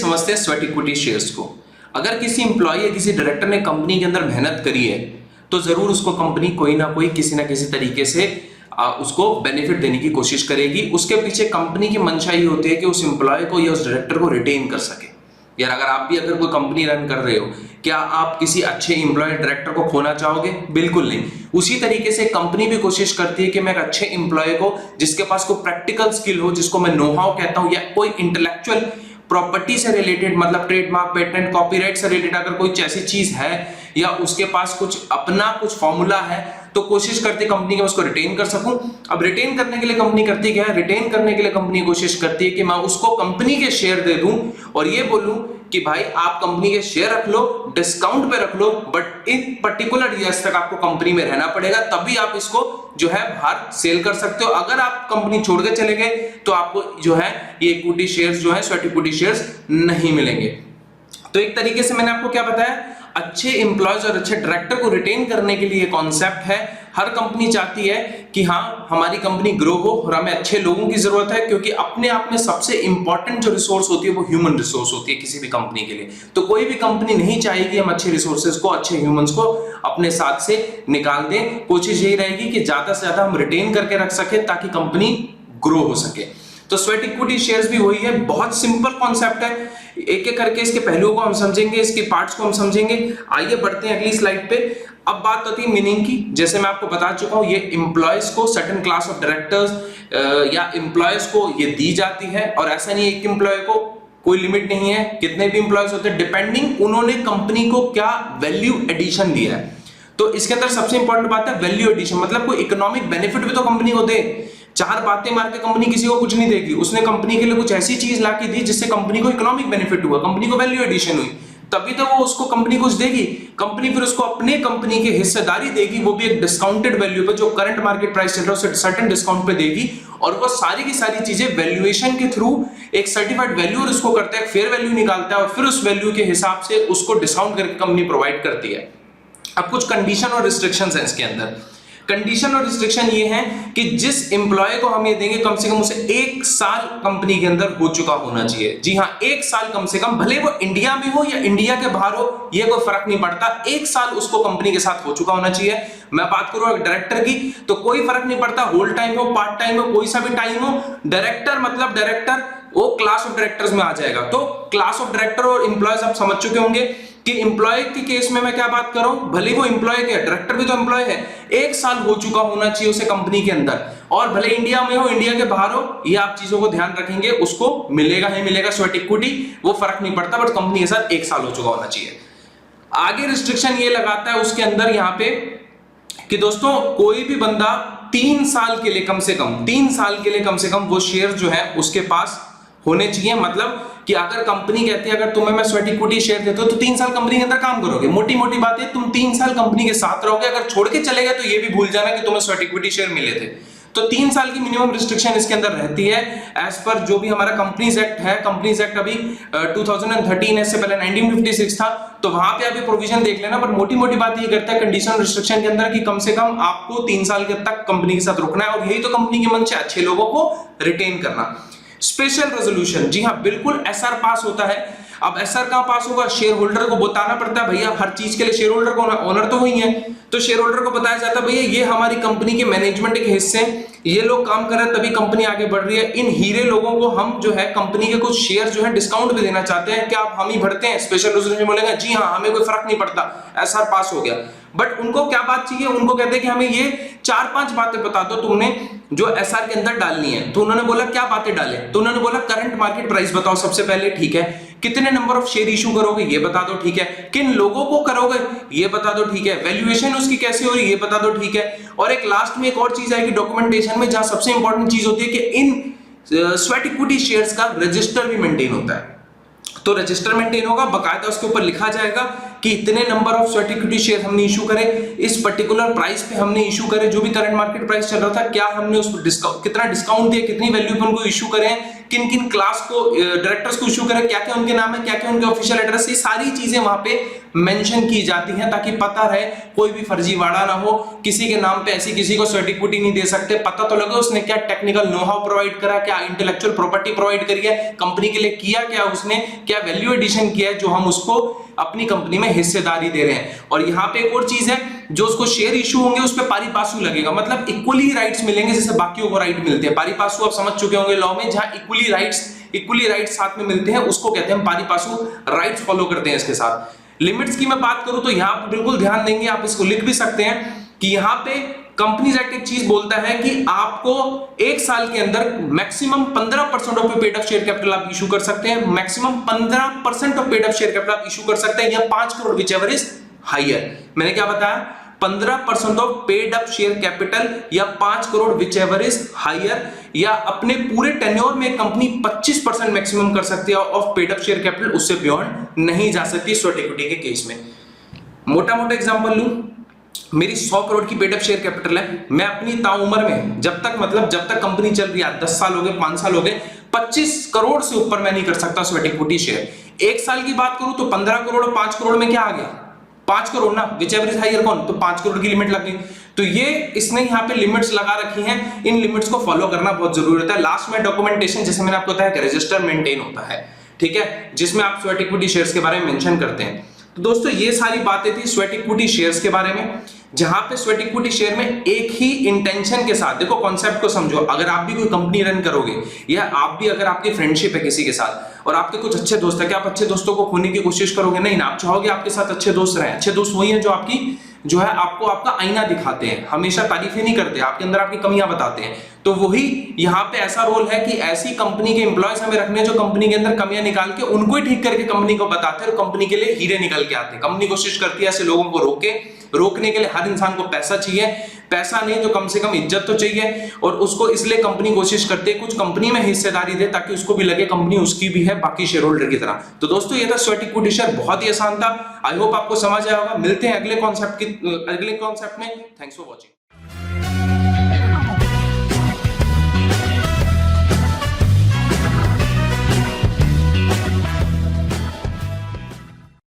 समझते हैं sweat equity shares को। अगर किसी इंप्लॉय या किसी डायरेक्टर ने कंपनी के अंदर मेहनत करी है तो जरूर उसको कंपनी कोई ना कोई किसी ना किसी तरीके से उसको बेनिफिट देने की कोशिश करेगी। उसके पीछे कंपनी की मंशा ये होती है कि उस इंप्लॉय को या उस डायरेक्टर को रिटेन कर सके। यार अगर आप भी अगर कोई कंपनी रन कर रहे हो, क्या आप किसी अच्छे इंप्लॉय डायरेक्टर को खोना चाहोगे? बिल्कुल नहीं। उसी तरीके से कंपनी भी कोशिश करती है कि मैं एक अच्छे इंप्लॉय को, जिसके पास कोई प्रैक्टिकल स्किल हो, जिसको मैं नो हाउ कहता हूं, या कोई इंटेलेक्चुअल प्रॉपर्टी से रिलेटेड, मतलब ट्रेडमार्क, पेटेंट, कॉपीराइट से रिलेटेड अगर कोई ऐसी चीज है या उसके पास कुछ अपना कुछ फॉर्मूला है, तो कोशिश करती है कंपनी के उसको रिटेन कर सकूं। अब रिटेन करने के लिए कंपनी करती क्या है? रिटेन करने के लिए कंपनी कोशिश करती है कि मैं उसको कंपनी के शेयर दे दूं और ये बोलूं कि भाई आप कंपनी के शेयर रख लो, डिस्काउंट पे रख लो, बट इन पर्टिकुलर ईयर्स तक आपको कंपनी में रहना पड़ेगा, तभी आप इसको जो है बाहर सेल कर सकते हो। अगर आप कंपनी छोड़ के चले गए तो आपको जो है ये इक्विटी शेयर्स जो है, स्वेट इक्विटी शेयर्स नहीं मिलेंगे। तो एक तरीके से मैंने आपको क्या बताया, अच्छे एम्प्लॉयज और अच्छे डायरेक्टर को रिटेन करने के लिए कॉन्सेप्ट है। हर कंपनी चाहती है कि हाँ हमारी कंपनी ग्रो हो और हमें अच्छे लोगों की जरूरत है, क्योंकि अपने आप में सबसे इंपॉर्टेंट जो रिसोर्स होती है वो ह्यूमन रिसोर्स होती है किसी भी कंपनी के लिए। तो कोई भी कंपनी नहीं चाहेगी हम अच्छे रिसोर्सेज को, अच्छे ह्यूमंस को अपने साथ से निकाल दें। कोशिश यही रहेगी कि ज्यादा से ज्यादा हम रिटेन करके रख सके ताकि कंपनी ग्रो हो सके। तो स्वेट इक्विटी शेयर्स भी वही है, बहुत सिंपल कॉन्सेप्ट है। एक एक करके इसके पहलुओं को हम समझेंगे, इसके पार्ट्स को हम समझेंगे। आइए बढ़ते हैं अगली स्लाइड पे। अब बात होती है मीनिंग की। जैसे मैं आपको बता चुका हूं, ये एम्प्लॉयज को, सर्टेन क्लास ऑफ डायरेक्टर्स या एम्प्लॉयज को ये दी जाती है, और ऐसा नहीं एक एम्प्लॉय को, कोई लिमिट नहीं है, कितने भी एम्प्लॉयज होते हैं, डिपेंडिंग उन्होंने कंपनी को क्या वैल्यू एडिशन दिया है। तो इसके अंदर सबसे इंपॉर्टेंट बात है वैल्यू एडिशन, मतलब कोई इकोनॉमिक बेनिफिट भी तो कंपनी को दे। चार बातें मार के कंपनी किसी को कुछ नहीं देगी, उसने कंपनी के लिए कुछ ऐसी चीज ला के दी जिससे कंपनी को इकोनॉमिक बेनिफिट हुआ, कंपनी को वैल्यू एडिशन हुई, तभी तो वो उसको कंपनी कुछ देगी। कंपनी फिर उसको अपने कंपनी की हिस्सेदारी देगी, वो भी एक डिस्काउंटेड वैल्यू पे, जो करंट मार्केट प्राइस चल रहा है उससे सर्टेन डिस्काउंट पे देगी, और वो सारी की सारी चीजें वैल्यूएशन के थ्रू एक सर्टिफाइड वैल्यू उसको करता है, फेयर वैल्यू निकालता है, और फिर उस वैल्यू के हिसाब से उसको डिस्काउंट करके कंपनी प्रोवाइड करती है। अब कुछ कंडीशन और रिस्ट्रिक्शंस हैं इसके अंदर। कंडीशन और रिस्ट्रिक्शन ये है कि जिस एम्प्लॉय को हम ये देंगे कम से कम उसे 1 साल कंपनी के अंदर हो चुका होना चाहिए। जी हाँ, 1 साल कम से कम, भले वो इंडिया में हो या इंडिया के बाहर हो, ये कोई फर्क नहीं पड़ता, 1 साल उसको कंपनी के साथ हो चुका होना चाहिए। मैं बात करूं डायरेक्टर की तो कोई फर्क नहीं पड़ता, होल टाइम हो, पार्ट टाइम हो, कोई सा भी टाइम हो, डायरेक्टर मतलब डायरेक्टर वो क्लास ऑफ डायरेक्टर्स में आ जाएगा। तो क्लास ऑफ डायरेक्टर और एम्प्लॉयज आप समझ चुके होंगे कि एम्प्लॉय के केस में मैं क्या बात कर रहा हूं, भले वो एम्प्लॉय के, डायरेक्टर भी तो एम्प्लॉय है, 1 साल हो चुका होना चाहिए उसे कंपनी के अंदर, और भले इंडिया में हो इंडिया के बाहर हो, ये आप चीजों को ध्यान रखेंगे, उसको मिलेगा ही मिलेगा स्वेट इक्विटी, वो फर्क नहीं पड़ता, बट कंपनी के साथ 1 साल हो चुका होना चाहिए। आगे रिस्ट्रिक्शन ये लगाता है उसके अंदर यहां पे कि दोस्तों कोई भी बंदा 3 साल के लिए कम से कम, 3 साल के लिए कम से कम वो शेयर जो है उसके पास होने चाहिए। मतलब कि अगर कंपनी कहती है अगर तुम्हें मैं स्वेट इक्विटी शेयर देता हूं तो 3 साल कंपनी के अंदर काम करोगे, मोटी मोटी बात है, तुम 3 साल कंपनी के साथ रहोगे। अगर छोड़ के चले गए तो ये भी भूल जाना कि तुम्हें स्वेट इक्विटी शेयर मिले थे। तो 3 साल की मिनिमम रिस्ट्रिक्शन इसके अंदर रहती है, एज पर जो भी हमारा कंपनीज एक्ट है। कंपनीज एक्ट अभी 2013 है, इससे पहले 1956 था, तो वहां पे अभी प्रोविजन देख लेना, पर मोटी मोटी बात ये करता है कंडीशन रिस्ट्रिक्शन के अंदर कि कम से कम आपको 3 साल के तक कंपनी के साथ रुकना है, और यही तो कंपनी के मन से अच्छे लोगों को रिटेन करना। स्पेशल रेजोल्यूशन, जी हाँ बिल्कुल, एसआर पास होता है। अब एसआर कहां पास होगा? शेयर होल्डर को बताना पड़ता है, भैया हर चीज के लिए शेयर होल्डर को, ओनर तो वही है, तो शेयर होल्डर को बताया जाता है भैया ये हमारी कंपनी के मैनेजमेंट के हिस्से, ये लोग काम कर रहे हैं तभी कंपनी आगे बढ़ रही है। इन हीरे लोगों को हम जो है कंपनी के कुछ शेयर जो है डिस्काउंट भी देना चाहते हैं, क्या आप हम ही भरते हैं? स्पेशल रेजोल्यूशन बोलेंगे जी हाँ हमें कोई फर्क नहीं पड़ता, एसआर पास हो गया। बट उनको क्या बात चाहिए? उनको कहते हैं कि हमें ये 4-5 बातें बता दो तुमने जो एसआर के अंदर डालनी है। तो उन्होंने बोला क्या बातें डाले? तो उन्होंने बोला करंट मार्केट प्राइस बताओ सबसे पहले, ठीक है, कितने नंबर ऑफ शेयर इशू करोगे ये बता दो, ठीक है, किन लोगों को करोगे ये बता दो, ठीक है, वैल्यूएशन उसकी कैसे हो रही है ये बता दो, ठीक है, और एक लास्ट में एक और चीज आएगी डॉक्यूमेंटेशन में, जहां सबसे इंपॉर्टेंट चीज होती है कि इन स्वेट इक्विटी शेयर्स का रजिस्टर भी मेंटेन होता है। तो रजिस्टर मेंटेन होगा, बकायदा उसके ऊपर लिखा जाएगा कि इतने number of sweat equity share हमने इशू करे, इस पर्टिकुलर प्राइस पे हमने इशू करे, जो भी करंट मार्केट प्राइस चल रहा था, क्या हमने उसको कितना डिस्काउंट दिया, कितनी वैल्यू पे उनको इशू करें, किन किन क्लास को डायरेक्टर्स को इश्यू करें, क्या क्या उनके नाम है, क्या क्या उनके ऑफिशियल एड्रेस, ये सारी चीजें वहां पे मेंशन की जाती हैं ताकि पता रहे, कोई भी फर्जीवाड़ा ना हो, किसी के नाम पे ऐसी किसी को सर्टिफिकेट नहीं दे सकते, पता तो लगे उसने क्या टेक्निकल नो हाउ प्रोवाइड करा, क्या इंटेलेक्चुअल प्रॉपर्टी प्रोवाइड करी है, कंपनी के लिए किया क्या उसने, क्या वैल्यू एडिशन किया है जो हम उसको अपनी कंपनी में हिस्सेदारी दे रहे हैं। और यहाँ पे एक और चीज है, जो उसको शेयर इशू होंगे उस पे पारी पासु लगेगा, मतलब इक्वली राइट्स मिलेंगे जैसे बाकियों को राइट मिलते हैं। पारी पासु आप समझ चुके होंगे लॉ में, जहां इक्वली राइट्स साथ में मिलते हैं उसको कहते हैं पारी पासु, राइट्स फॉलो करते हैं इसके साथ। लिमिट्स की मैं बात करूं तो यहां पर बिल्कुल ध्यान देंगे, आप इसको लिख भी सकते हैं कि यहां पे कंपनीज एक्ट एक चीज बोलता है कि आपको एक साल के अंदर maximum 15% of paid up share capital आप इशू कर सकते हैं, maximum 15% of paid up share capital आप इशू कर सकते हैं, या 5 crore whichever is higher. मैंने क्या बताया, 15% of paid up share capital या 5 crore whichever is higher, या अपने पूरे टेन्योर में कंपनी 25% मैक्सिमम कर सकती है of paid up share capital, उससे बियॉन्ड नहीं जा सकती स्वेट इक्विटी के केस में। मोटा मोटा एग्जांपल लूं, मेरी 100 करोड़ की पेड अप शेयर कैपिटल है, मैं अपनी ताउम्र में जब तक कंपनी चल रही है, 10 साल हो गए, 5 साल हो गए, 25 करोड़ से ऊपर मैं नहीं कर सकता स्वेट इक्विटी शेयर। एक साल की बात करूं तो 15 करोड़ और 5 करोड़ में क्या आ गया, 5 करोड़ ना, विच एवर इज हायर कौन, तो 5 करोड़ की लिमिट लग गई। तो ये इसने यहाँ पे लिमिट्स लगा रखी हैं, इन लिमिट्स को फॉलो करना बहुत जरूरी होता है। लास्ट में डॉक्यूमेंटेशन, जैसे मैंने आपको बताया कि रजिस्टर मेंटेन होता है, ठीक है, जिसमें आप स्वेट इक्विटी शेयर्स के बारे में मेंशन करते हैं। तो दोस्तों ये सारी बातें थी स्वेट इक्विटी शेयर्स के बारे में, जहां पे स्वेट इक्विटी शेयर में एक ही इंटेंशन के साथ, देखो कॉन्सेप्ट को समझो, अगर आप भी कोई कंपनी रन करोगे, या आप भी अगर आपकी फ्रेंडशिप है किसी के साथ और आपके कुछ अच्छे दोस्त है, क्या आप अच्छे दोस्तों को खोने की कोशिश करोगे? नहीं ना, आप चाहोगे आपके साथ अच्छे दोस्त रहें। अच्छे दोस्त वही हैं जो आपको आपका आईना दिखाते हैं, हमेशा तारीफें नहीं करते, आपके अंदर आपकी कमियां बताते हैं। तो वही यहाँ पे ऐसा रोल है कि ऐसी कंपनी के एम्प्लॉयज हमें रखने जो कंपनी के अंदर कमियां निकाल के उनको ही ठीक करके कंपनी को बताते हैं और कंपनी के लिए हीरे निकल के आते हैं। कंपनी कोशिश करती है ऐसे लोगों को रोकने के लिए। हर इंसान को पैसा चाहिए, पैसा नहीं तो कम से कम इज्जत तो चाहिए, और उसको इसलिए कंपनी कोशिश करती है कुछ कंपनी में हिस्सेदारी दे ताकि उसको भी लगे कंपनी उसकी भी है बाकी शेयर होल्डर की तरह। तो दोस्तों ये था स्वेट इक्विटी शेयर, बहुत ही आसान था। आई होप आपको समझ आया होगा। मिलते हैं अगले कॉन्सेप्ट में। Thanks for watching.